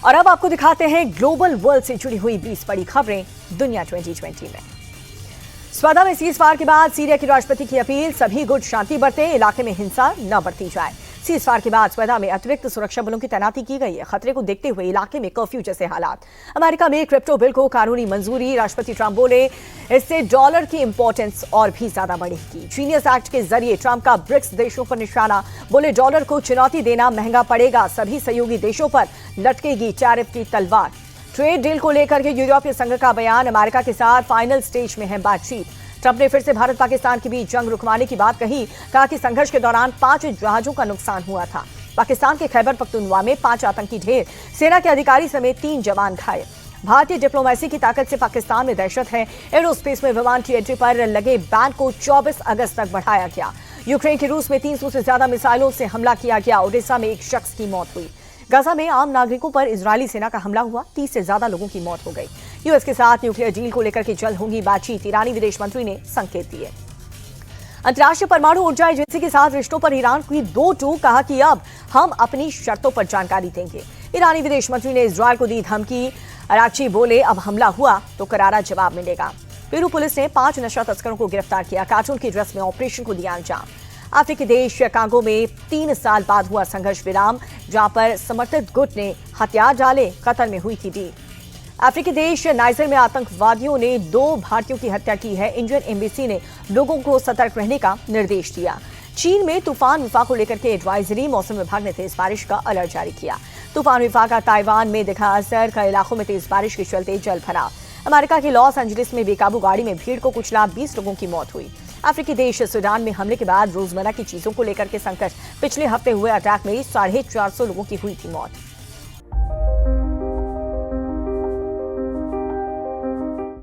और अब आपको दिखाते हैं ग्लोबल वर्ल्ड से जुड़ी हुई 20 बड़ी खबरें दुनिया 2020 में। स्पर्धा में सीज फायर के बाद सीरिया के राष्ट्रपति की अपील, सभी गुट शांति बरतें, इलाके में हिंसा न बरती जाए। सीज फायर के बाद स्पर्धा में अतिरिक्त सुरक्षा बलों की तैनाती की गई है। खतरे को देखते हुए इलाके में कर्फ्यू जैसे हालात। अमेरिका में क्रिप्टो बिल को कानूनी मंजूरी, राष्ट्रपति ट्रंप बोले इससे डॉलर की इंपॉर्टेंस और भी ज्यादा बढ़ेगी। जीनियस एक्ट के जरिए ट्रंप का ब्रिक्स देशों पर निशाना, बोले डॉलर को चुनौती देना महंगा पड़ेगा, सभी सहयोगी देशों पर लटकेगी टैरिफ की तलवार। ट्रेड डील को लेकर के यूरोपीय संघ का बयान, अमेरिका के साथ फाइनल स्टेज में है बातचीत। ट्रंप ने फिर से भारत पाकिस्तान के बीच जंग रुकवाने की बात कही, कहा कि संघर्ष के दौरान 5 जहाजों का नुकसान हुआ था। पाकिस्तान के खैबर पख्तूनख्वा में 5 आतंकी ढेर, सेना के अधिकारी समेत 3 जवान घायल। भारतीय डिप्लोमेसी की ताकत से पाकिस्तान में दहशत है। एरोस्पेस में विमान की एंट्री पर लगे बैन को 24 अगस्त तक बढ़ाया गया। यूक्रेन के रूस में 300 से ज्यादा मिसाइलों से हमला किया गया। ओडिशा में एक शख्स की मौत हुई। गाजा में आम नागरिकों पर इजरायली सेना का हमला हुआ, 30 से ज्यादा लोगों की मौत हो गई। यूएस के साथ न्यूक्लियर डील को लेकर के जल्द होगी बातचीत, ईरानी विदेश मंत्री ने संकेत दिए। अंतर्राष्ट्रीय परमाणु ऊर्जा एजेंसी के साथ रिश्तों पर ईरान की दो टूक, कहा कि अब हम अपनी शर्तों पर जानकारी देंगे। ईरानी विदेश मंत्री ने इजरायल को दी धमकी। अराक्ची बोले अब हमला हुआ तो करारा जवाब मिलेगा। पेरू पुलिस ने 5 नशा तस्करों को गिरफ्तार किया। कार्टून की ड्रेस में ऑपरेशन को दिया अंजाम। अफ्रीकी देश कांगो में 3 साल बाद हुआ संघर्ष विराम, जहां पर समर्थित गुट ने हथियार डाले, कतर में हुई थी डील। अफ्रीकी देश नाइजर में आतंकवादियों ने 2 भारतीयों की हत्या की है। इंडियन एम्बेसी ने लोगों को सतर्क रहने का निर्देश दिया। चीन में तूफान विफा को लेकर के एडवाइजरी, मौसम विभाग ने तेज बारिश का अलर्ट जारी किया। तूफान विफा का ताइवान में दिखा असर, कई इलाकों में तेज बारिश के चलते जल भराव। अमेरिका के लॉस एंजलिस में बेकाबू गाड़ी में भीड़ को कुचला, 20 लोगों की मौत हुई। अफ्रीकी देश सूडान में हमले के बाद रोजमर्रा की चीजों को लेकर के संकट, पिछले हफ्ते हुए अटैक में 450 लोगों की हुई थी मौत।